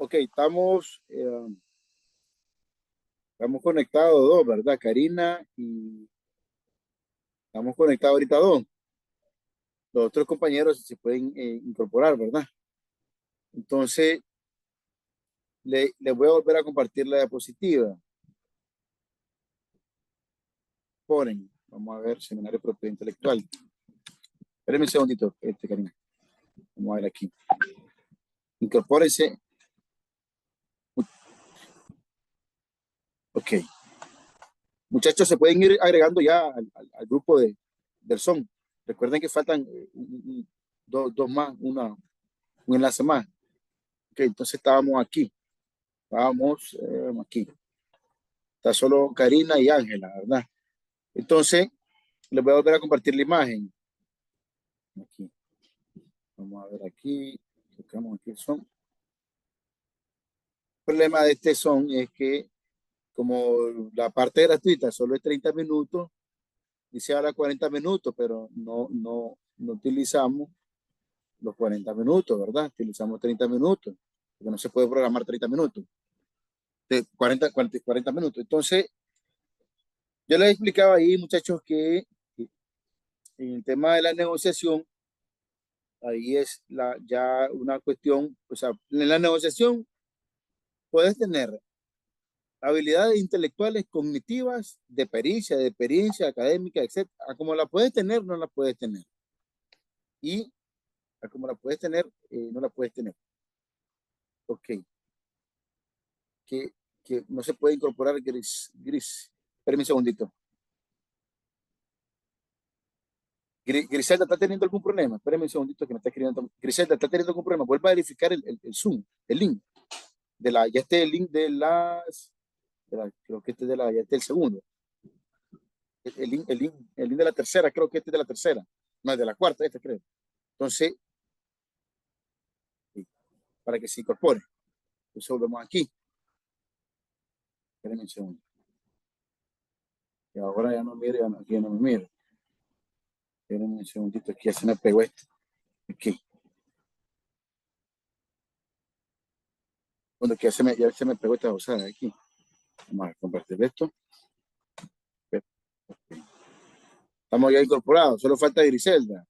Ok, estamos conectados dos, ¿verdad? Karina y estamos conectados ahorita dos. Los otros compañeros se pueden incorporar, ¿verdad? Entonces, les voy a volver a compartir la diapositiva. Ponen, vamos a ver, seminario de propiedad intelectual. Espérenme un segundito, Karina. Vamos a ver aquí. Incorpórense. Ok. Muchachos, se pueden ir agregando ya al grupo del Zoom. Recuerden que faltan dos más, un enlace más. Ok, entonces estábamos aquí. Vamos aquí. Está solo Karina y Ángela, ¿verdad? Entonces, les voy a volver a compartir la imagen. Aquí. Vamos a ver aquí. Tocamos aquí el son. El problema de este son es que como la parte gratuita solo es 30 minutos, dice ahora 40 minutos, pero no utilizamos los 40 minutos, ¿verdad? Utilizamos 30 minutos, porque no se puede programar 30 minutos, de 40 minutos. Entonces, yo les explicaba ahí, muchachos, que en el tema de la negociación, ahí es ya una cuestión, o sea, en la negociación puedes tener habilidades intelectuales, cognitivas, de experiencia académica, etcétera. Como la puedes tener, no la puedes tener. Y como la puedes tener, no la puedes tener. Ok. Que, que no se puede incorporar gris. Espérame un segundito. Griselda está teniendo algún problema. Espérame un segundito que me está escribiendo. Griselda está teniendo algún problema. Vuelva a verificar el Zoom, el link. Ya esté el link creo que este es ya este es el segundo. El link de la tercera, creo que este es de la tercera. No, es de la cuarta, esta creo. Entonces, para que se incorpore. Entonces volvemos aquí. Espérenme un segundo. Y ahora ya no mire, aquí ya no me miro. Espérenme un segundito, aquí ya se me pegó esto. Aquí. Cuando que ya se me pegó esta usada aquí. Vamos a compartir esto. Estamos ya incorporados, solo falta Griselda.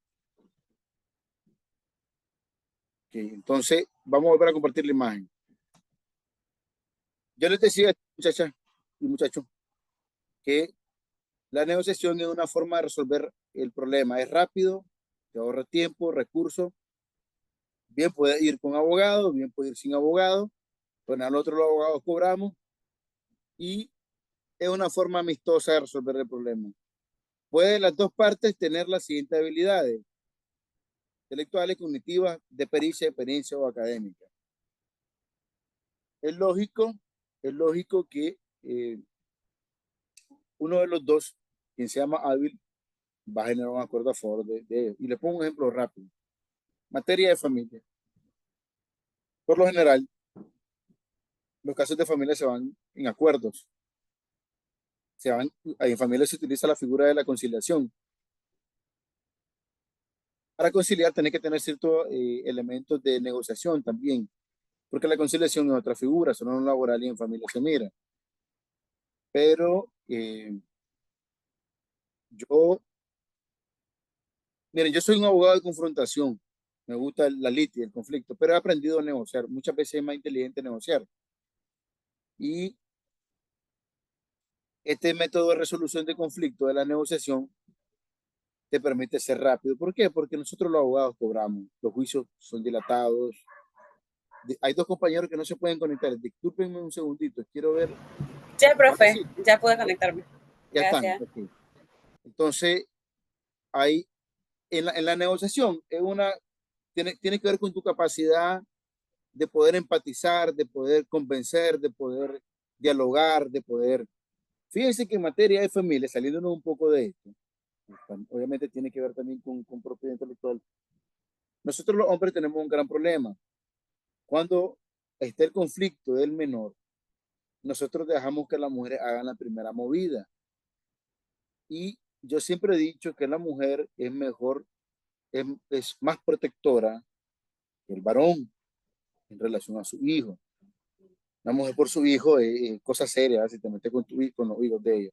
Okay, entonces, vamos a volver a compartir la imagen. Yo les decía, muchachas y muchachos, que la negociación es una forma de resolver el problema. Es rápido, te ahorra tiempo, recursos. Bien puede ir con abogado, bien puede ir sin abogado. Bueno, a nosotros los abogados cobramos y es una forma amistosa de resolver el problema. Pueden las dos partes tener las siguientes habilidades: intelectuales, cognitivas, de pericia, experiencia o académica. Es lógico que uno de los dos, quien se llama hábil, va a generar un acuerdo a favor de ellos. Y le pongo un ejemplo rápido. Materia de familia. Por lo general, los casos de familia se van en acuerdos. En familia se utiliza la figura de la conciliación. Para conciliar, tenés que tener ciertos elementos de negociación también, porque la conciliación es otra figura, solo no laboral y en familia se mira. Pero miren, yo soy un abogado de confrontación, me gusta la litis, el conflicto, pero he aprendido a negociar. Muchas veces es más inteligente negociar. Y este método de resolución de conflicto de la negociación te permite ser rápido. ¿Por qué? Porque nosotros los abogados cobramos, los juicios son dilatados. Hay dos compañeros que no se pueden conectar. Discúlpenme un segundito, quiero ver. Ya, Ahora profe, sí, ya pude conectarme. ya Gracias. están. Okay. Entonces, hay, en la negociación, tiene que ver con tu capacidad de poder empatizar, de poder convencer, de poder dialogar, de poder... Fíjense que en materia de familia, saliéndonos un poco de esto, obviamente tiene que ver también con propiedad intelectual. Nosotros los hombres tenemos un gran problema. Cuando está el conflicto del menor, nosotros dejamos que las mujeres hagan la primera movida. Y yo siempre he dicho que la mujer es mejor, es más protectora que el varón en relación a su hijo. Una mujer por su hijo es cosa seria, ¿verdad? Si te metes con tu hijo, con los hijos de ella,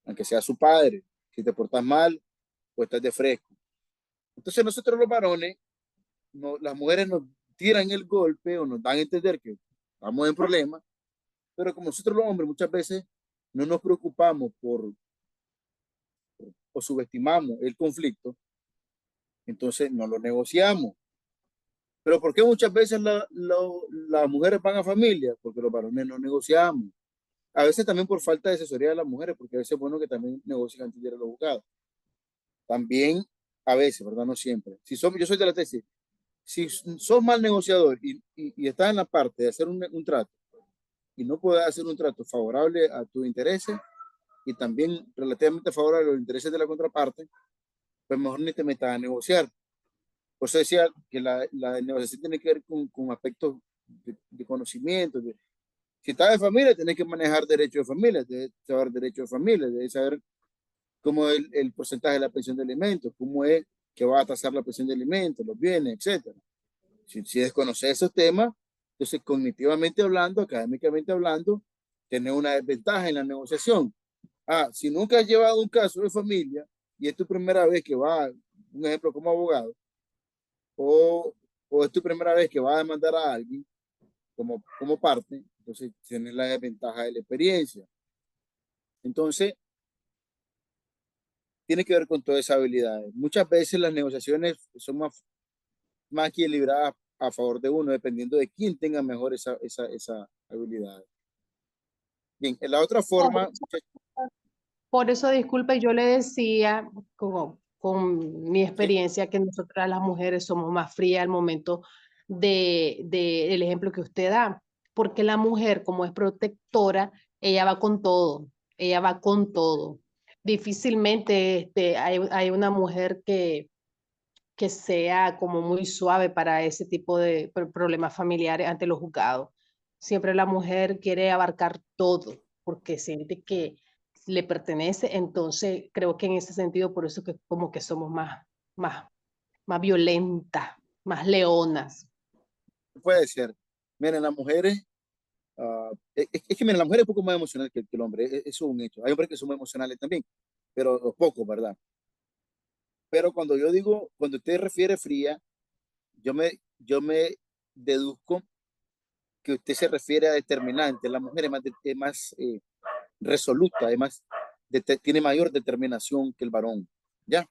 aunque sea su padre, si te portas mal, pues estás de fresco. Entonces nosotros los varones, no, las mujeres nos tiran el golpe o nos dan a entender que estamos en problemas, pero como nosotros los hombres muchas veces no nos preocupamos o subestimamos el conflicto, entonces no lo negociamos. Pero ¿por qué muchas veces las mujeres van a familia? Porque los varones no negociamos. A veces también por falta de asesoría de las mujeres, porque a veces es bueno que también negocien antes de ir a los juzgados. También a veces, ¿verdad? No siempre. Si somos, yo soy de la tesis, si sos mal negociador y estás en la parte de hacer un trato y no puedes hacer un trato favorable a tus intereses y también relativamente favorable a los intereses de la contraparte, pues mejor ni te metas a negociar. Por eso decía que la negociación tiene que ver con aspectos de conocimiento. Si estás de familia, tienes que manejar derecho de familia, debes saber derecho de familia, debes saber cómo es el porcentaje de la pensión de alimentos, cómo es que va a tasar la pensión de alimentos, los bienes, etcétera. Si desconoces esos temas, entonces cognitivamente hablando, académicamente hablando, tienes una desventaja en la negociación. Ah, si nunca has llevado un caso de familia y es tu primera vez que vas, un ejemplo como abogado, o, o es tu primera vez que vas a demandar a alguien como parte, entonces tienes la desventaja de la experiencia. Entonces, tiene que ver con todas esas habilidades. Muchas veces las negociaciones son más equilibradas a favor de uno, dependiendo de quién tenga mejor esa habilidad. Bien, en la otra Por forma, eso, por eso, disculpe, yo le decía, como, con mi sí, experiencia, que nosotras las mujeres somos más frías al momento del ejemplo que usted da, porque la mujer, como es protectora, ella va con todo, ella va con todo. Difícilmente hay una mujer que sea como muy suave para ese tipo de problemas familiares ante los juzgados. Siempre la mujer quiere abarcar todo porque siente que le pertenece, entonces creo que en ese sentido por eso que como que somos más, más violentas, más leonas. puede ser. Miren, las mujeres, es que miren, la mujer es un poco más emocional que el hombre, eso es un hecho. Hay hombres que son muy emocionales también, pero los pocos, ¿verdad? Pero cuando yo digo, cuando usted refiere fría, yo me deduzco que usted se refiere a determinante. La mujer es más resoluta, además tiene mayor determinación que el varón. ¿Ya?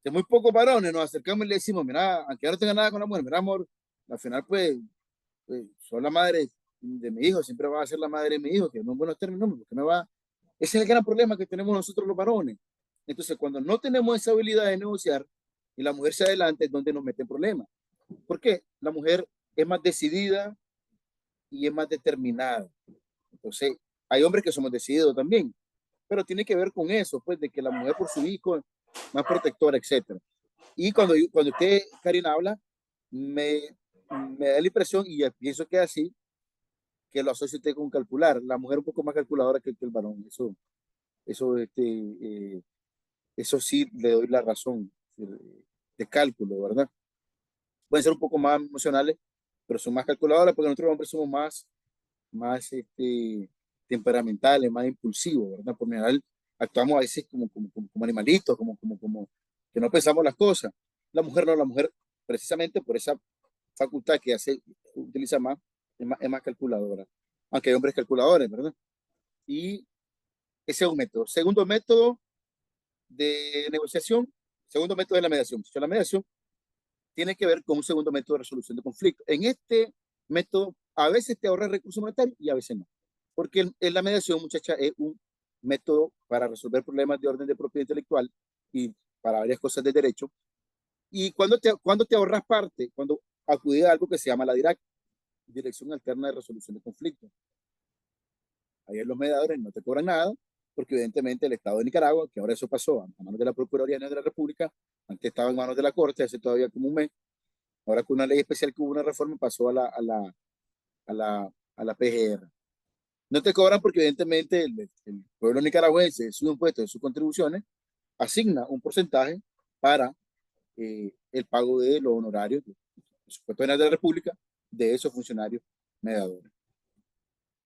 De muy pocos varones nos acercamos y le decimos, mira, aunque yo no tenga nada con la mujer, mira, amor, al final, pues soy la madre de mi hijo, siempre va a ser la madre de mi hijo, que no en buenos términos, porque me va. Ese es el gran problema que tenemos nosotros los varones. Entonces, cuando no tenemos esa habilidad de negociar y la mujer se adelanta, es donde nos mete problemas. ¿Por qué? La mujer es más decidida y es más determinada. Entonces, hay hombres que somos decididos también, pero tiene que ver con eso, pues, de que la mujer por su hijo más protectora, etcétera. Y cuando usted, Karina, habla, me, me da la impresión, y pienso que es así, que lo asocia usted con calcular. La mujer un poco más calculadora que el varón. Eso, eso sí le doy la razón de cálculo, ¿verdad? Pueden ser un poco más emocionales, pero son más calculadoras porque nosotros los hombres somos más temperamentales, más impulsivos, ¿verdad? Por lo general, actuamos a veces como animalitos, como que no pensamos las cosas. La mujer no, la mujer, precisamente por esa facultad que utiliza más, es más calculadora. Aunque hay hombres calculadores, ¿verdad? Y ese es un método. Segundo método de negociación, segundo método de la mediación. La mediación tiene que ver con un segundo método de resolución de conflictos. En este método, a veces te ahorra recursos monetarios y a veces no. Porque en la mediación, muchacha, es un método para resolver problemas de orden de propiedad intelectual y para varias cosas de derecho. Y cuando te ahorras parte, cuando acudís a algo que se llama la DIRAC, Dirección Alterna de Resolución de Conflictos. Ahí en los mediadores no te cobran nada, porque evidentemente el Estado de Nicaragua, que ahora eso pasó a manos de la Procuraduría de la República, antes estaba en manos de la Corte, hace todavía como un mes, ahora con una ley especial que hubo una reforma pasó a la PGR. No te cobran porque evidentemente el pueblo nicaragüense, de sus impuestos, de sus contribuciones, asigna un porcentaje para el pago de los honorarios, de los impuestos de la República, de esos funcionarios mediadores.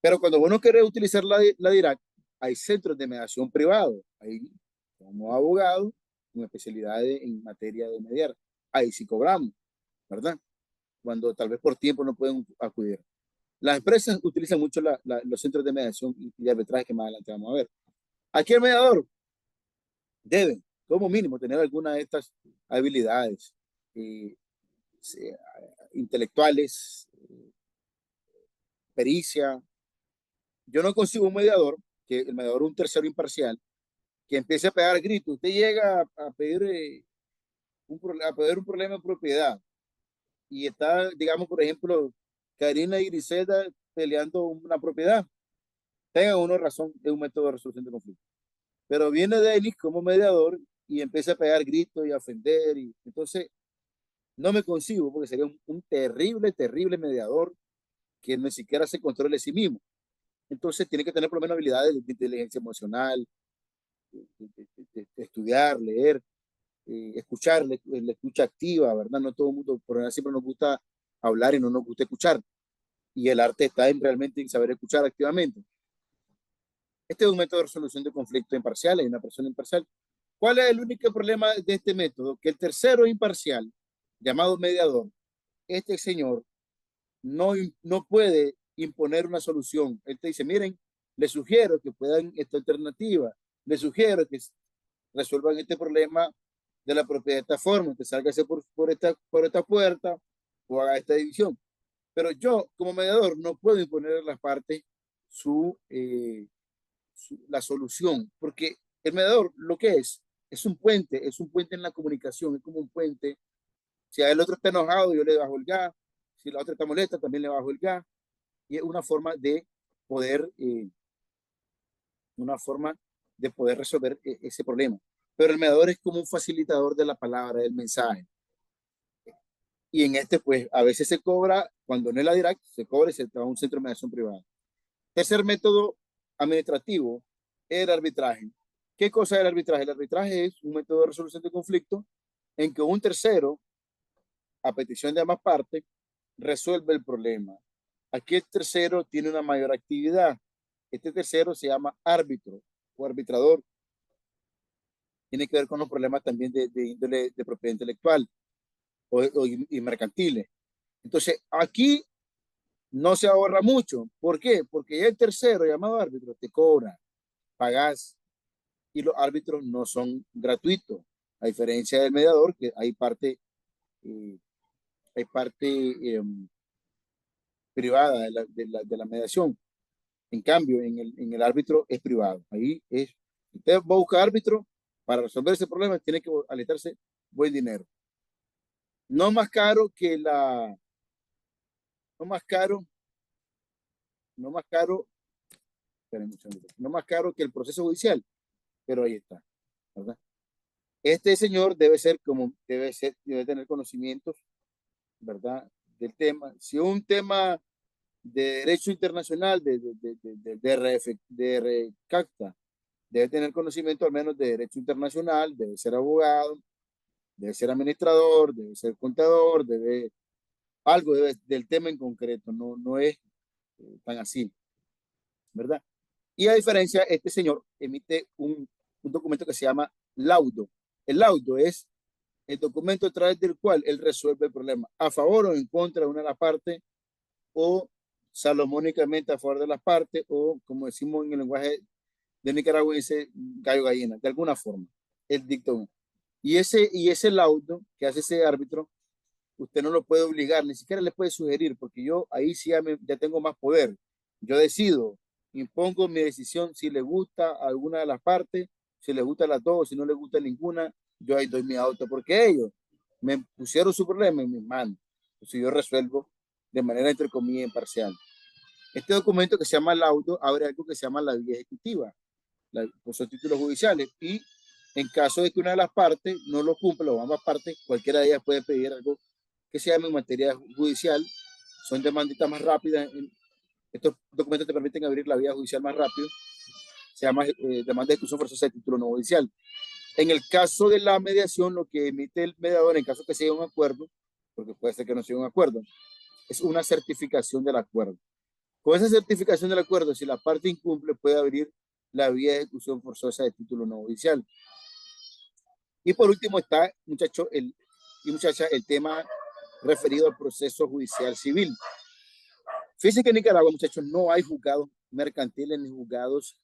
Pero cuando uno quiere utilizar la DIRAC, hay centros de mediación privados. Ahí somos abogados con especialidades en materia de mediar. Ahí sí cobramos, ¿verdad? Cuando tal vez por tiempo no pueden acudir. Las empresas utilizan mucho los centros de mediación y arbitraje que más adelante vamos a ver. Aquí el mediador debe, como mínimo, tener alguna de estas habilidades eh, intelectuales, pericia. Yo no consigo un mediador, que el mediador un tercero imparcial, que empiece a pegar gritos. Usted llega a pedir, a pedir un problema de propiedad y está, digamos, por ejemplo, Karina y Griselda peleando una propiedad. Tengan uno razón, es un método de resolución de conflicto. Pero viene Denis como mediador y empieza a pegar gritos y a ofender. Y entonces no me consigo porque sería un terrible, terrible mediador que ni siquiera se controle a sí mismo. Entonces tiene que tener por lo menos habilidades de inteligencia emocional, de estudiar, leer, escuchar, la escucha activa, ¿verdad? No todo el mundo, por ejemplo, siempre nos gusta hablar y no nos gusta escuchar. Y el arte está en realmente en saber escuchar activamente. Este es un método de resolución de conflictos imparciales, una persona imparcial. ¿Cuál es el único problema de este método? Que el tercero imparcial, llamado mediador, este señor no puede imponer una solución. Él te dice, miren, les sugiero que puedan esta alternativa, les sugiero que resuelvan este problema de la propiedad de esta forma, que salgase por esta puerta o haga esta división. Pero yo, como mediador, no puedo imponer a las partes la solución, porque el mediador lo que es un puente en la comunicación, es como un puente. Si el otro está enojado, yo le bajo el gas, si la otra está molesta, también le bajo el gas, y es poder, eh, una forma de poder resolver ese problema. Pero el mediador es como un facilitador de la palabra, del mensaje. Y en este, pues, a veces se cobra, cuando no es la DIRAC, se cobra y se trabaja un centro de mediación privada. Tercer método administrativo, el arbitraje. ¿Qué cosa es el arbitraje? El arbitraje es un método de resolución de conflicto en que un tercero, a petición de ambas partes, resuelve el problema. Aquí el tercero tiene una mayor actividad. Este tercero se llama árbitro o arbitrador. Tiene que ver con los problemas también de índole de propiedad intelectual y mercantiles. Entonces, aquí no se ahorra mucho. ¿Por qué? Porque el tercero, llamado árbitro, te cobra, pagas, y los árbitros no son gratuitos, a diferencia del mediador, que eh, hay parte privada de la mediación. En cambio, en el árbitro es privado. Ahí es, si usted va a buscar árbitro para resolver ese problema, tiene que alistarse buen dinero. No más caro que no más caro, no más caro, no más caro que el proceso judicial, pero ahí está, ¿verdad? Este señor debe tener conocimientos, ¿verdad? Del tema. Si un tema de derecho internacional, de recacta, debe tener conocimiento al menos de derecho internacional, debe ser abogado, debe ser administrador, debe ser contador, del tema en concreto, no es tan así, ¿verdad? Y a diferencia, este señor emite un documento que se llama laudo. El laudo es el documento a través del cual él resuelve el problema a favor o en contra de una de las partes, o salomónicamente a favor de las partes, o como decimos en el lenguaje de nicaragüense, gallo gallina, de alguna forma, el dictó. Y ese laudo que hace ese árbitro, usted no lo puede obligar, ni siquiera le puede sugerir, porque yo ahí sí ya tengo más poder. Yo decido, impongo mi decisión si le gusta a alguna de las partes, si le gusta a las dos, si no le gusta a ninguna, yo ahí doy mi auto, porque ellos me pusieron su problema en mis manos. Entonces yo resuelvo de manera, entre comillas, imparcial. Este documento que se llama laudo abre algo que se llama la vía ejecutiva, pues son títulos judiciales, y en caso de que una de las partes no lo cumpla, o ambas partes, cualquiera de ellas puede pedir algo que se llama en materia judicial. Son demanditas más rápidas. Estos documentos te permiten abrir la vía judicial más rápido. Se llama demanda de ejecución forzosa de título no judicial. En el caso de la mediación, lo que emite el mediador, en caso que sea un acuerdo, porque puede ser que no sea un acuerdo, es una certificación del acuerdo. Con esa certificación del acuerdo, si la parte incumple, puede abrir la vía de ejecución forzosa de título no judicial. Y por último está, muchachos y muchachas, el tema referido al proceso judicial civil. Fíjense que en Nicaragua, muchachos, no hay juzgados mercantiles ni juzgados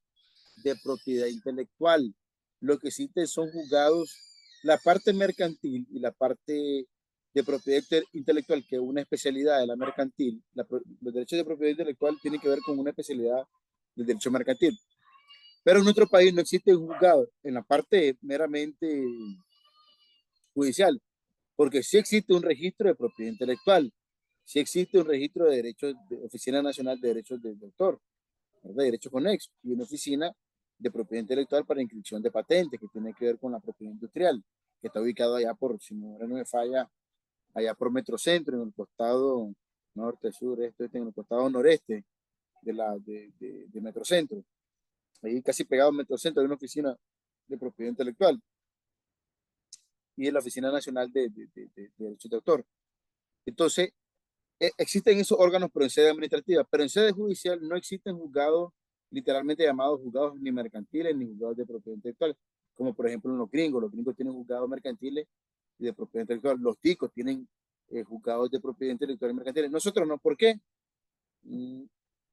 de propiedad intelectual. Lo que existen son juzgados, la parte mercantil y la parte de propiedad intelectual, que es una especialidad de la mercantil. Los derechos de propiedad intelectual tienen que ver con una especialidad del derecho mercantil. Pero en nuestro país no existe un juzgado en la parte meramente judicial, porque sí existe un registro de propiedad intelectual, sí existe un registro de derechos de Oficina Nacional de Derechos del Autor, de derechos conexos, y una oficina de propiedad intelectual para inscripción de patentes, que tiene que ver con la propiedad industrial, que está ubicado allá por, si no me falla, allá por Metrocentro, en el costado norte, sur, este, en el costado noreste de Metrocentro. Ahí casi pegado a Metrocentro hay una oficina de propiedad intelectual y es la Oficina Nacional de Derechos de Autor. Entonces, existen esos órganos, pero en sede administrativa, pero en sede judicial no existen juzgados literalmente llamados juzgados ni mercantiles ni juzgados de propiedad intelectual, como por ejemplo en los gringos tienen juzgados mercantiles y de propiedad intelectual, los ticos tienen juzgados de propiedad intelectual y mercantiles, nosotros no. ¿Por qué?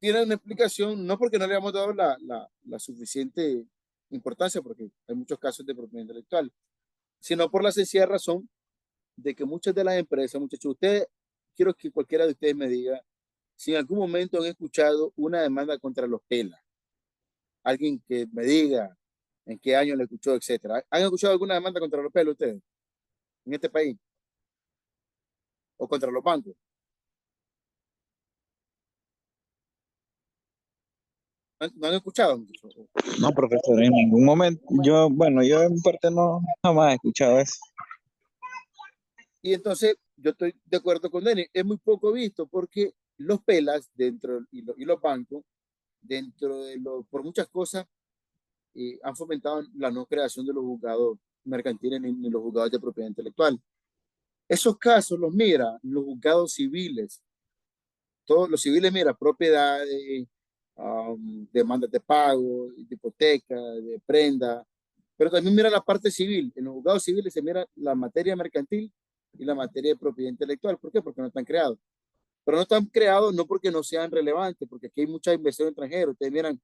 Tienen una explicación, no porque no le hemos dado la suficiente importancia, porque hay muchos casos de propiedad intelectual, sino por la sencilla razón de que muchas de las empresas, muchachos, ustedes, quiero que cualquiera de ustedes me diga si en algún momento han escuchado una demanda contra los pelas. Alguien que me diga en qué año le escuchó, etcétera. ¿Han escuchado alguna demanda contra los pelos ustedes en este país? ¿O contra los bancos? ¿No han escuchado? No, profesor, en ningún momento, yo, bueno, yo en parte no jamás he escuchado eso. Y entonces yo estoy de acuerdo con Denis, es muy poco visto porque los pelas dentro y los bancos, dentro de por muchas cosas, han fomentado la no creación de los juzgados mercantiles ni los juzgados de propiedad intelectual. Esos casos los mira los juzgados civiles. Todos los civiles mira propiedades, demandas de pago, de hipoteca, de prenda, pero también mira la parte civil. En los juzgados civiles se mira la materia mercantil y la materia de propiedad intelectual. ¿Por qué? Porque no están creados. Pero no están creados no porque no sean relevantes, porque aquí hay mucha inversión extranjera. Ustedes miran,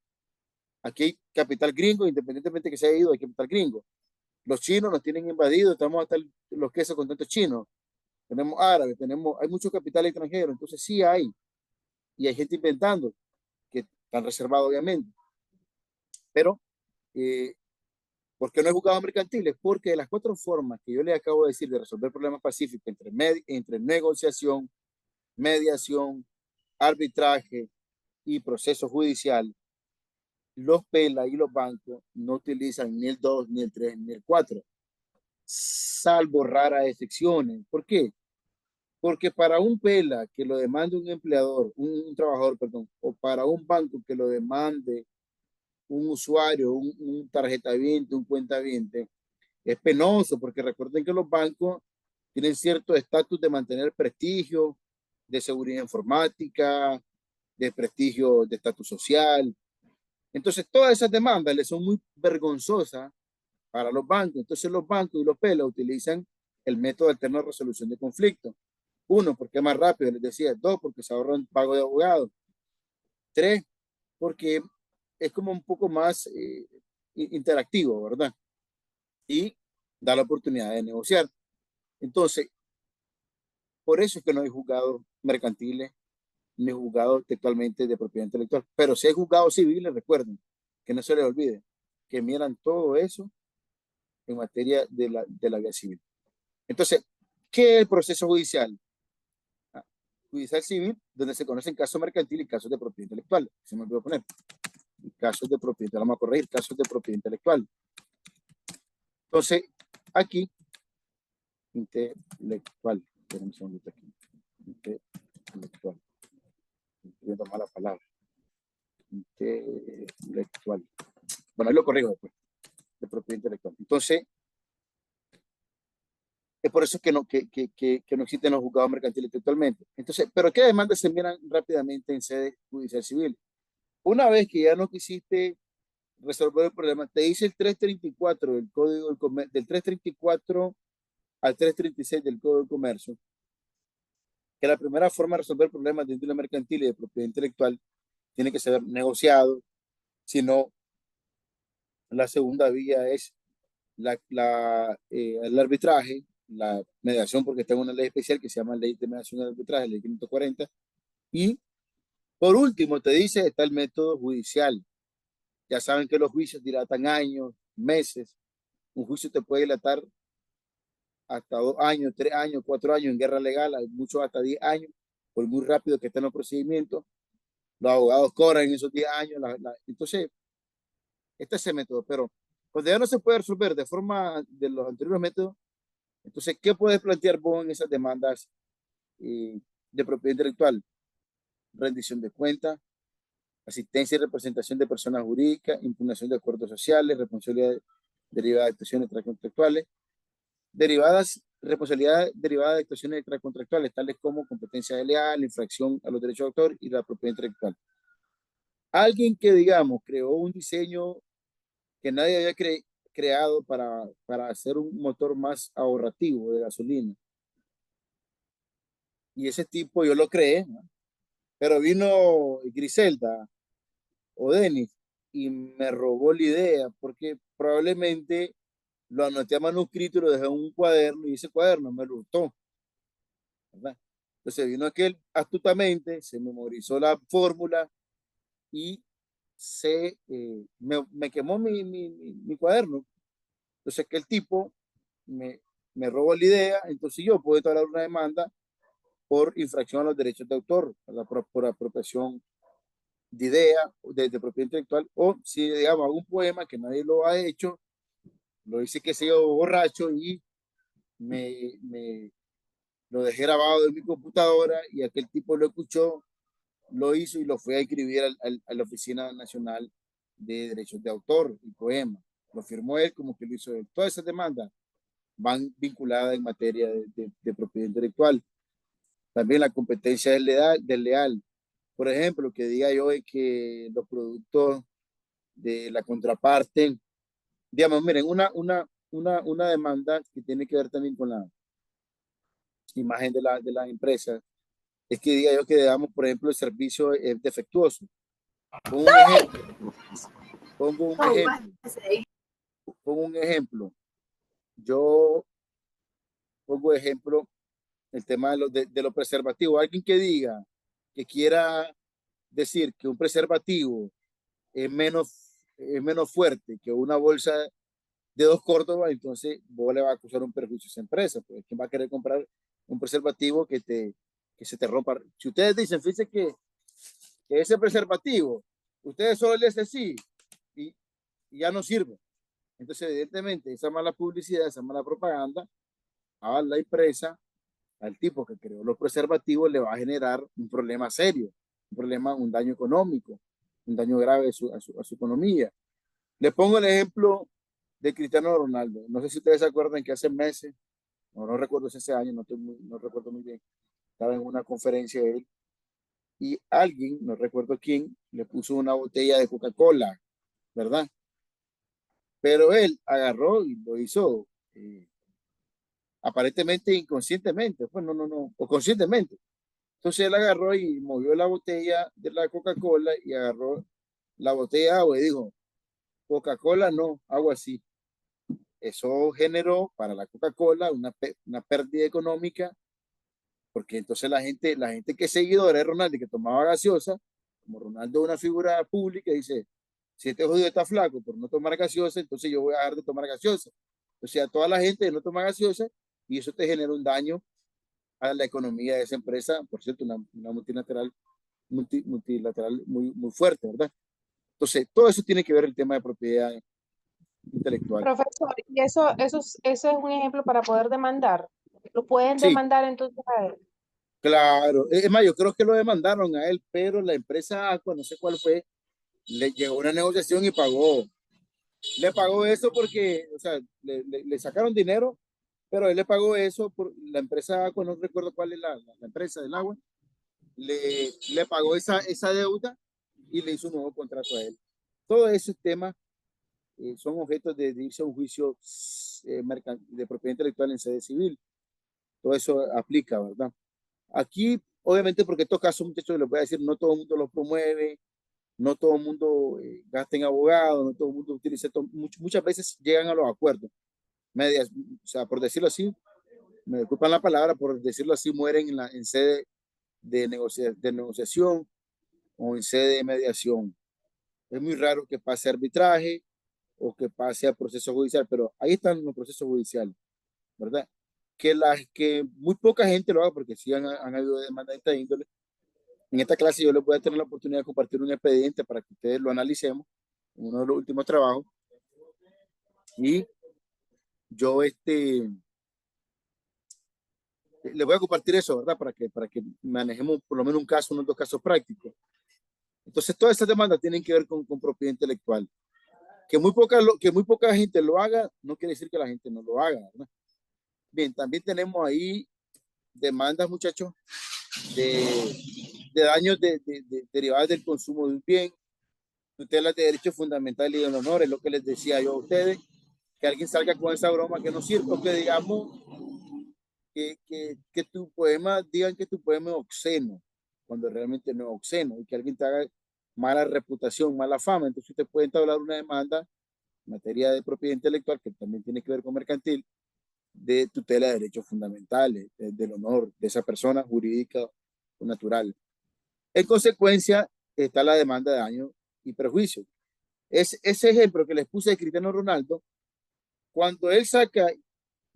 aquí hay capital gringo, independientemente que se haya ido, hay capital gringo. Los chinos nos tienen invadidos, estamos hasta los quesos con tantos chinos. Tenemos árabes, hay mucho capital extranjero, entonces sí hay, y hay gente inventando, que están reservados obviamente. Pero, ¿por qué no hay juzgados mercantiles? Porque de las cuatro formas que yo les acabo de decir de resolver problemas pacíficos entre negociación, mediación, arbitraje y proceso judicial, los PELA y los bancos no utilizan ni el 2, ni el 3, ni el 4, salvo raras excepciones. ¿Por qué? Porque para un PELA que lo demande un empleador, un trabajador, perdón, o para un banco que lo demande un usuario, un tarjetaviente, un cuentaviente, es penoso, porque recuerden que los bancos tienen cierto estatus de mantener prestigio, de seguridad informática, de prestigio de estatus social. Entonces, todas esas demandas les son muy vergonzosas para los bancos. Entonces, los bancos y los PELA utilizan el método alterno de resolución de conflictos. Uno, porque es más rápido, les decía. Dos, porque se ahorran pago de abogados. Tres, porque es como un poco más interactivo, ¿verdad? Y da la oportunidad de negociar. Entonces, por eso es que no hay juzgados mercantiles ni juzgados textualmente de propiedad intelectual. Pero si hay juzgados civiles, recuerden, que no se les olvide, que miran todo eso en materia de la vía civil. Entonces, ¿qué es el proceso judicial? Judicial civil, donde se conocen casos mercantiles y casos de propiedad intelectual. Se me olvidó poner. Casos de propiedad, vamos a corregir, casos de propiedad intelectual. Entonces, aquí, intelectual. Esperen un segundito aquí. Intelectual. Estoy viendo mala palabra. Intelectual. Bueno, ahí lo corrijo después. De propiedad intelectual. Entonces, Es por eso que que no existen los juzgados mercantiles actualmente. Entonces, ¿pero qué demandas se miran rápidamente en sede judicial civil? Una vez que ya no quisiste resolver el problema, te dice el 334 del Código del Comercio, del 334 al 336 del Código del Comercio, que la primera forma de resolver problemas de índole mercantil y de propiedad intelectual tiene que ser negociado, sino la segunda vía es el arbitraje, la mediación, porque tengo una ley especial que se llama Ley de Mediación y Arbitraje, Ley 540, y por último te dice, está el método judicial. Ya saben que los juicios dilatan años, meses. Un juicio te puede dilatar hasta 2 años, 3 años, 4 años en guerra legal, hay muchos hasta 10 años, por muy rápido que estén los procedimientos. Los abogados cobran en esos 10 años. Entonces, este es el método, pero cuando ya no se puede resolver de forma de los anteriores métodos, entonces, ¿qué puedes plantear vos en esas demandas de propiedad intelectual? Rendición de cuentas, asistencia y representación de personas jurídicas, impugnación de acuerdos sociales, responsabilidad derivada de actuaciones extracontractuales, responsabilidad derivada de actuaciones extracontractuales, tales como competencia desleal, infracción a los derechos de autor y la propiedad intelectual. Alguien que, digamos, creó un diseño que nadie había creado para hacer un motor más ahorrativo de gasolina. Y ese tipo yo lo creé, ¿no? Pero vino Griselda o Denis y me robó la idea porque probablemente lo anoté a manuscrito y lo dejé en un cuaderno y ese cuaderno me lo hurtó, ¿verdad? Entonces vino aquel astutamente, se memorizó la fórmula y me quemó mi cuaderno. Entonces aquel tipo me robó la idea, entonces yo puedo tomar una demanda por infracción a los derechos de autor, por apropiación de idea, de propiedad intelectual, o si, digamos, algún poema que nadie lo ha hecho, lo hice que sea borracho y me lo dejé grabado en mi computadora y aquel tipo lo escuchó, lo hizo y lo fue a escribir a la Oficina Nacional de Derechos de Autor, el poema. Lo firmó él como que lo hizo él. Todas esas demandas van vinculadas en materia de propiedad intelectual. También la competencia desleal. Por ejemplo, que diga yo que los productos de la contraparte, digamos, miren, una demanda que tiene que ver también con la imagen de la empresa, es que diga yo que, digamos, por ejemplo, el servicio es defectuoso. Pongo un ejemplo, pongo un ejemplo, pongo un ejemplo. Yo pongo ejemplo el tema de los preservativos. Alguien que diga, que quiera decir que un preservativo es menos fuerte que una bolsa de 2 Córdoba, entonces vos le va a acusar un perjuicio a esa empresa, pues ¿quién va a querer comprar un preservativo que se te rompa? Si ustedes dicen, fíjense que ese preservativo, ustedes solo le hacen así y, y ya no sirve. Entonces, evidentemente, esa mala publicidad, esa mala propaganda a la empresa, al tipo que creó los preservativos, le va a generar un problema serio, un problema, un daño económico, un daño grave a su economía. Le pongo el ejemplo de Cristiano Ronaldo. No sé si ustedes se acuerdan que hace meses, no recuerdo si ese año, no recuerdo muy bien, estaba en una conferencia de él y alguien, no recuerdo quién, le puso una botella de Coca-Cola, ¿verdad? Pero él agarró y lo hizo aparentemente inconscientemente, pues no, o conscientemente. Entonces él agarró y movió la botella de la Coca-Cola y agarró la botella de agua y dijo, Coca-Cola no, agua sí. Eso generó para la Coca-Cola una pérdida económica, porque entonces la gente que es seguidora de Ronaldo y que tomaba gaseosa, como Ronaldo es una figura pública, dice, si este jodido está flaco por no tomar gaseosa, entonces yo voy a dejar de tomar gaseosa. O sea, toda la gente no toma gaseosa y eso te genera un daño a la economía de esa empresa, por cierto, una multilateral muy fuerte, ¿verdad? Entonces, todo eso tiene que ver el tema de propiedad intelectual. Profesor, y eso es un ejemplo para poder demandar. Lo pueden Sí, demandar entonces a él. claro. Es más, yo creo que lo demandaron a él, pero la empresa Aqua, no sé cuál fue, le llegó una negociación y pagó. Le pagó eso porque, o sea, le sacaron dinero, Pero él le pagó eso por la empresa, no recuerdo cuál es la empresa del agua, le pagó esa deuda y le hizo un nuevo contrato a él. Todos esos temas son objetos de irse a un juicio de propiedad intelectual en sede civil. Todo eso aplica, ¿verdad? Aquí, obviamente, porque estos casos, muchachos, les voy a decir, no todo el mundo los promueve, no todo el mundo gasta en abogados, no todo el mundo utiliza esto. Muchas veces llegan a los acuerdos. Medias, o sea, por decirlo así, me disculpan la palabra, por decirlo así, mueren en sede de negociación o en sede de mediación. Es muy raro que pase arbitraje o que pase a proceso judicial, pero ahí están los procesos judiciales, ¿verdad? Que muy poca gente lo haga, porque sí han habido demandas de esta índole. En esta clase yo les voy a tener la oportunidad de compartir un expediente para que ustedes lo analicemos, uno de los últimos trabajos, y yo les voy a compartir eso, ¿verdad? Para que manejemos por lo menos un caso, unos dos casos prácticos. Entonces, todas estas demandas tienen que ver con propiedad intelectual. Que muy poca gente lo haga, no quiere decir que la gente no lo haga, ¿verdad? Bien, también tenemos ahí demandas, muchachos, de, de daños derivados del consumo de un bien, tutelas de derechos fundamentales y del honor, es lo que les decía yo a ustedes, que alguien salga con esa broma que no sirve, o que digamos que tu poema, digan que tu poema es obsceno, cuando realmente no es obsceno, y que alguien te haga mala reputación, mala fama. Entonces usted puede entablar una demanda en materia de propiedad intelectual, que también tiene que ver con mercantil, de tutela de derechos fundamentales, del honor de esa persona jurídica o natural. En consecuencia, está la demanda de daño y perjuicio. Ese ejemplo que les puse de Cristiano Ronaldo, cuando él saca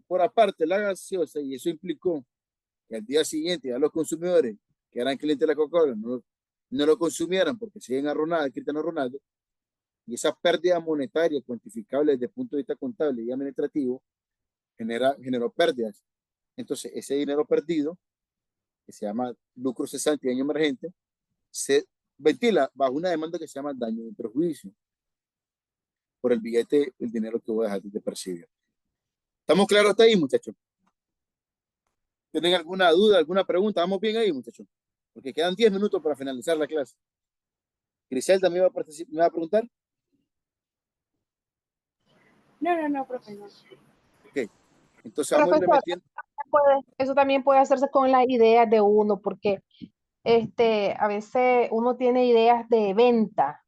por aparte la gaseosa, y eso implicó que al día siguiente ya los consumidores que eran clientes de la Coca-Cola no lo consumieran porque siguen a Ronaldo, Cristiano Ronaldo, y esa pérdida monetaria cuantificable desde el punto de vista contable y administrativo generó pérdidas. Entonces, ese dinero perdido, que se llama lucro cesante y daño emergente, se ventila bajo una demanda que se llama daño y perjuicio por el billete, el dinero que voy a dejar de percibir. ¿Estamos claros hasta ahí, muchachos? ¿Tienen alguna duda, alguna pregunta? ¿Vamos bien ahí, muchachos? Porque quedan 10 minutos para finalizar la clase. Griselda me va a preguntar. No, profe, no. Ok, entonces vamos a irle Profesor, metiendo. eso también puede hacerse con las ideas de uno, porque a veces uno tiene ideas de venta,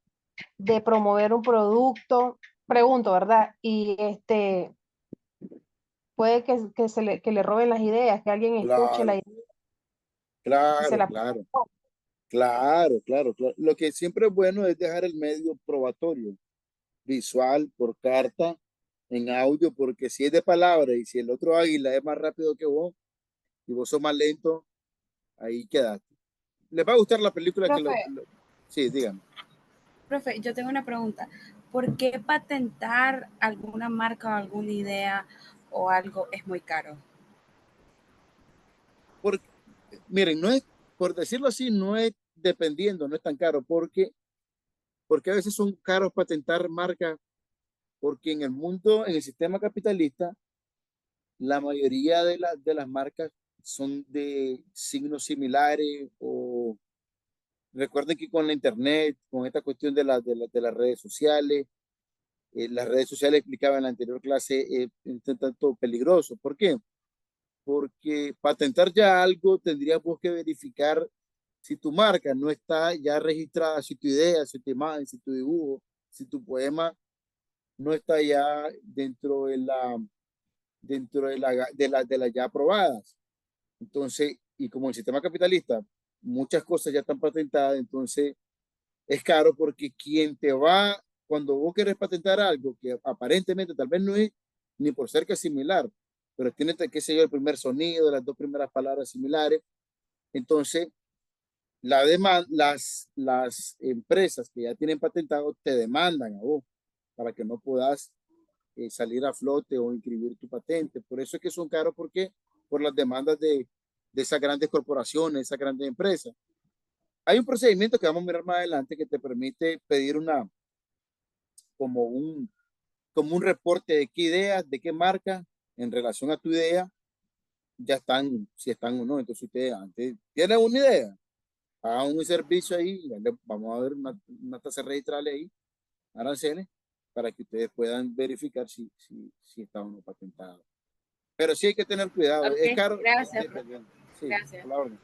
de promover un producto, pregunto, ¿verdad? Y puede que le roben las ideas, que alguien escuche la Claro, idea y se claro, la... claro, claro, claro, claro. Lo que siempre es bueno es dejar el medio probatorio, visual, por carta, en audio, porque si es de palabra y si el otro águila es más rápido que vos y vos sos más lento, ahí quedaste. ¿Les va a gustar la película Profe, Sí, dígame. profe, yo tengo una pregunta. ¿Por qué patentar alguna marca o alguna idea o algo es muy caro? Porque, miren, no es, por decirlo así, no es dependiendo, no es tan caro, porque a veces son caros patentar marcas, porque en el mundo, en el sistema capitalista, la mayoría de las marcas son de signos similares o recuerden que con la internet, con esta cuestión de las redes sociales explicaba en la anterior clase, es un tanto peligroso. ¿Por qué? Porque patentar ya algo tendrías vos que verificar si tu marca no está ya registrada, si tu idea, si tu imagen, si tu dibujo, si tu poema no está ya dentro de las ya aprobadas. Entonces, y como el sistema capitalista, muchas cosas ya están patentadas, entonces es caro porque quien te va, cuando vos querés patentar algo que aparentemente tal vez no es ni por cerca similar, pero tiene, qué sé yo, el primer sonido, las dos primeras palabras similares, entonces las empresas que ya tienen patentado te demandan a vos para que no puedas salir a flote o inscribir tu patente. Por eso es que son caros, porque por las demandas de esas grandes corporaciones, esas grandes empresas. Hay un procedimiento que vamos a mirar más adelante que te permite pedir como un, como un reporte de qué ideas, de qué marca en relación a tu idea, ya están, si están o no. Entonces ustedes antes tienen una idea, hagan un servicio ahí, vamos a ver una tasa registrada ahí, aranceles, para que ustedes puedan verificar si está o no patentado. Pero sí hay que tener cuidado. Ok, Es caro. gracias, Sí, gracias. a la orden.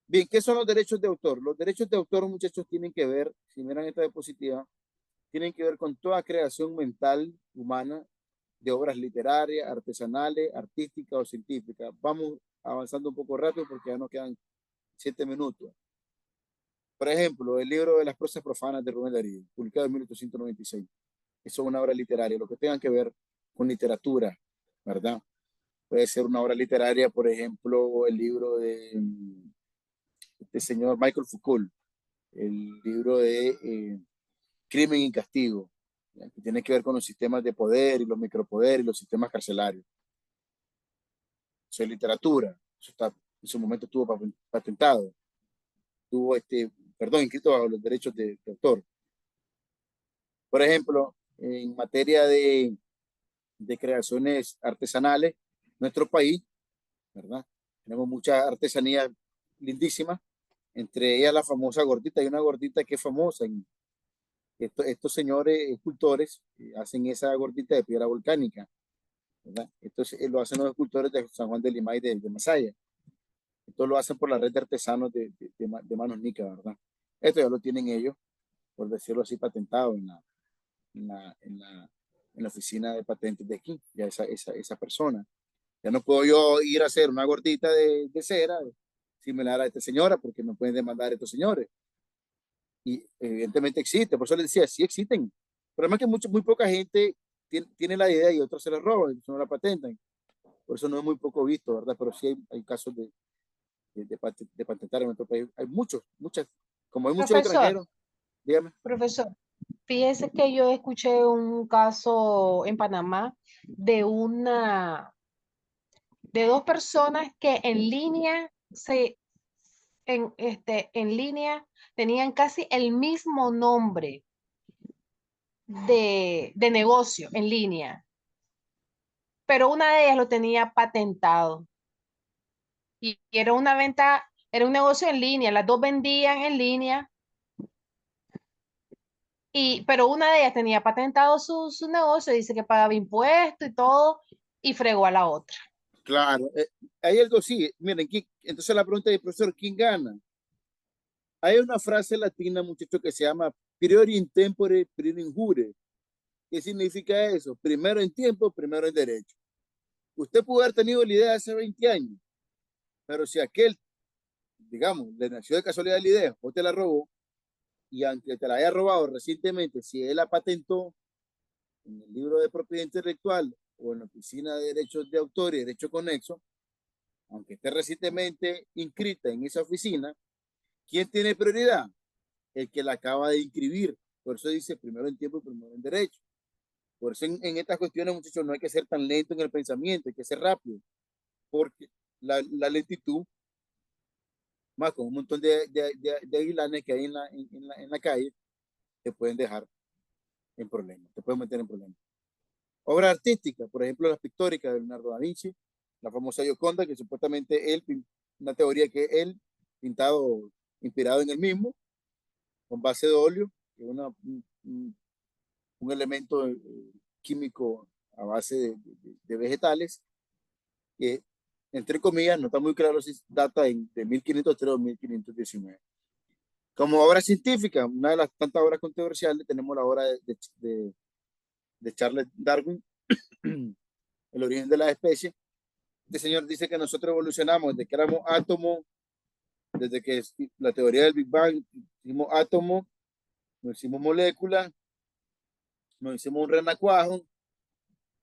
Bien, ¿qué son los derechos de autor? Los derechos de autor, muchachos, tienen que ver, si miran esta diapositiva, tienen que ver con toda creación mental humana de obras literarias, artesanales, artísticas o científicas. Vamos avanzando un poco rápido porque ya nos quedan 7 minutos. Por ejemplo, el libro de las prosas profanas de Rubén Darío, publicado en 1896. Eso es una obra literaria, lo que tengan que ver con literatura, ¿verdad? Puede ser una obra literaria, por ejemplo, el libro de este señor Michael Foucault, el libro de Crimen y Castigo, ¿ya? Que tiene que ver con los sistemas de poder y los micropoderes y los sistemas carcelarios. Eso es literatura, eso está, en su momento estuvo patentado, tuvo inscrito bajo los derechos de autor. Por ejemplo, en materia de creaciones artesanales, nuestro país, ¿verdad? Tenemos muchas artesanías lindísimas, entre ellas la famosa gordita. Hay una gordita que es famosa. Estos señores escultores hacen esa gordita de piedra volcánica, ¿verdad? Entonces lo hacen los escultores de San Juan de Limay de Masaya. Esto lo hacen por la red de artesanos de Manos Nica, ¿verdad? Esto ya lo tienen ellos, por decirlo así, patentado en la, en la, en la oficina de patentes de aquí, ya esa persona. Ya no puedo yo ir a hacer una gordita de cera similar a esta señora, porque me pueden demandar estos señores. Y evidentemente existe, por eso les decía, sí existen. Pero además que muy poca gente tiene la idea y otros se la roban, no la patentan. Por eso no es muy poco visto, ¿verdad? Pero sí hay casos de patentar en nuestro país. Hay muchas, como hay muchos Profesor, extranjeros, dígame. profesor, fíjese que yo escuché un caso en Panamá de de dos personas que en línea en línea tenían casi el mismo nombre de negocio en línea, pero una de ellas lo tenía patentado y era una venta, era un negocio en línea, las dos vendían en línea. Pero una de ellas tenía patentado su negocio, dice que pagaba impuestos y todo, y fregó a la otra. Claro, hay algo sí. Miren, entonces la pregunta es, profesor, ¿quién gana? Hay una frase latina, muchacho, que se llama priori in tempore, priori in jure. ¿Qué significa eso? Primero en tiempo, primero en derecho. Usted pudo haber tenido la idea hace 20 años, pero si aquel, digamos, le nació de casualidad la idea o te la robó, y aunque te la haya robado recientemente, si él la patentó en el libro de propiedad intelectual o en la oficina de derechos de autor y derecho conexo, aunque esté recientemente inscrita en esa oficina, ¿quién tiene prioridad? El que la acaba de inscribir. Por eso dice primero en tiempo y primero en derecho. Por eso en estas cuestiones, muchachos, no hay que ser tan lento en el pensamiento, hay que ser rápido, porque la lentitud, más con un montón de aguilanes que hay en la calle, te pueden dejar en problemas, te pueden meter en problemas. Obra artística, por ejemplo, las pictóricas de Leonardo da Vinci, la famosa Gioconda, que supuestamente una teoría que él pintado, inspirado en él mismo, con base de óleo, que es un elemento químico a base de vegetales, que entre comillas, no está muy claro si data de 1503 o 1519. Como obra científica, una de las tantas obras controversiales, tenemos la obra de Charles Darwin, El origen de las especies. Este señor dice que nosotros evolucionamos desde que éramos átomos, desde que la teoría del Big Bang, hicimos átomos, nos hicimos moléculas, nos hicimos un renacuajo,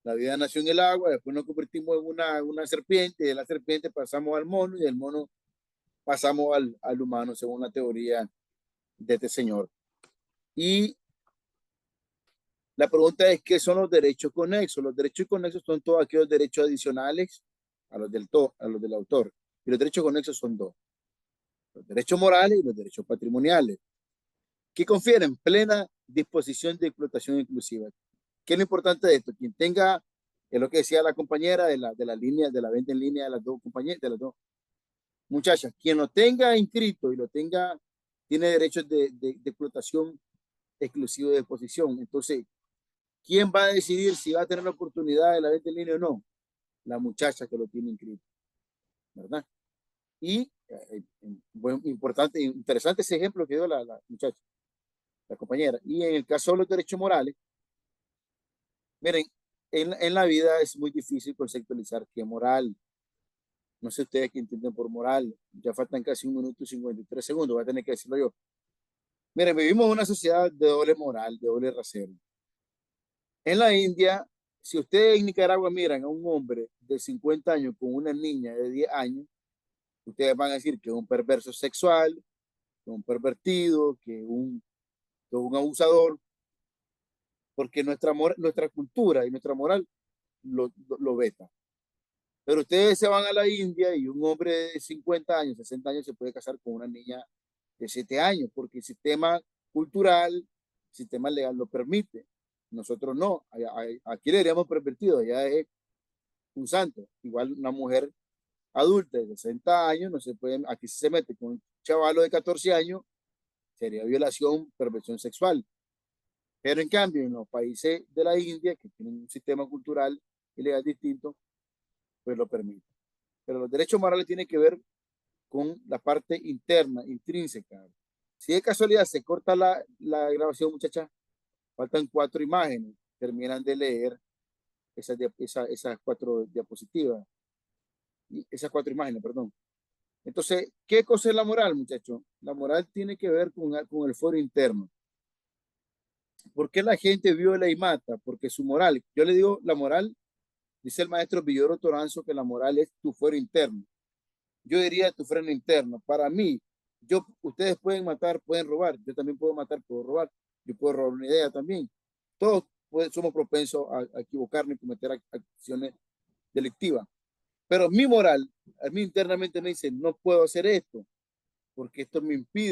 la vida nació en el agua, después nos convertimos en una serpiente, y de la serpiente pasamos al mono, y del mono pasamos al humano, según la teoría de este señor. Y la pregunta es, ¿qué son los derechos conexos? Los derechos conexos son todos aquellos derechos adicionales a los del autor. Y los derechos conexos son dos: los derechos morales y los derechos patrimoniales, que confieren plena disposición de explotación inclusiva. ¿Qué es lo importante de esto? Quien tenga Es lo que decía la compañera de la línea, de la venta en línea de las dos compañeras, de las dos muchachas. Quien lo tenga inscrito y lo tenga, tiene derechos de explotación exclusivo de exposición. Entonces, ¿quién va a decidir si va a tener la oportunidad de la venta en línea o no? La muchacha que lo tiene inscrito, ¿verdad? Y bueno, importante, interesante ese ejemplo que dio la muchacha, la compañera. Y en el caso de los derechos morales, miren, en la vida es muy difícil conceptualizar qué moral. No sé ustedes qué entienden por moral. Ya faltan casi 1 minuto y 53 segundos. Voy a tener que decirlo yo. Miren, vivimos en una sociedad de doble moral, de doble rasero. En la India, si ustedes en Nicaragua miran a un hombre de 50 años con una niña de 10 años, ustedes van a decir que es un perverso sexual, que es un pervertido, que es un abusador, porque nuestra cultura y nuestra moral lo veta. Pero ustedes se van a la India y un hombre de 50 años, 60 años se puede casar con una niña de 7 años, porque el sistema cultural, el sistema legal lo permite. Nosotros no. Aquí le diríamos pervertido, allá es un santo. Igual una mujer adulta de 60 años, no se puede, aquí si se mete con un chavalo de 14 años, sería violación, perversión sexual. Pero en cambio, en los países de la India, que tienen un sistema cultural y legal distinto, pues lo permite. Pero los derechos morales tienen que ver con la parte interna, intrínseca. Si de casualidad se corta la grabación, muchachas, faltan 4 imágenes, terminan de leer esas 4 diapositivas, esas 4 imágenes, perdón. Entonces, ¿qué cosa es la moral, muchachos? La moral tiene que ver con el foro interno. ¿Por qué la gente viola y mata? Porque su moral, yo le digo, la moral, dice el maestro Villoro Toranzo, que la moral es tu fuero interno. Yo diría tu freno interno. Para mí, ustedes pueden matar, pueden robar. Yo también puedo matar, puedo robar. Yo puedo robar una idea también. Todos somos propensos a equivocarnos y cometer acciones delictivas. Pero mi moral, a mí internamente me dice, no puedo hacer esto, porque esto me impide